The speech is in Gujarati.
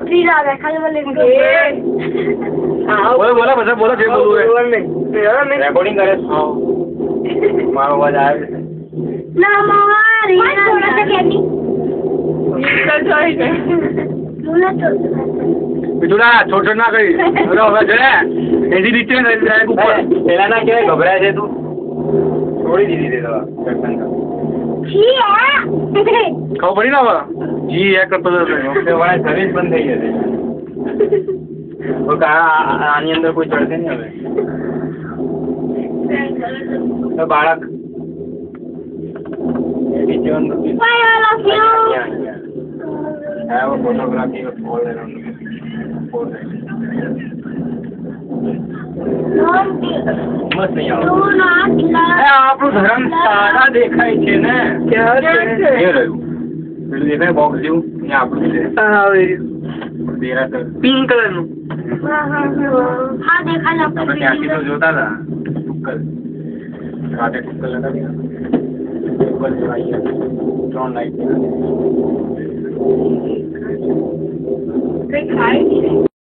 ઉતરી જાય ખાલી બોલે બોલો બધા બોલો જે બોલવું રેકોર્ડિંગ કરે મારો અવાજ આવે છે ના મારી થોડા સે કેની બીજુડા છોડ ના કરી હવે છે એની રીતે પેલા ના કેવાય ગભરાય છે તું છોડી દીધી તે દવા ખબર પડી ના હવે જી એક કરતો સર્વિસ બંધ થઈ જશે આની અંદર કોઈ ચડશે નહીં હવે તો બાળક ફોટોગ્રાફી મસ્ત નહીં આપણું ધર્મ સારા દેખાય છે ને રહ્યું પેલું દેખાય બોક્સ જેવું આપણું પિંક કલર નું હા દેખાય આપણે ત્યાંથી તો જોતા હતા ટુક્કલ રાતે ટુક્કલ લગાવી ટુક્કલ જોવાઈ 3 લાઈટ કઈ ખાય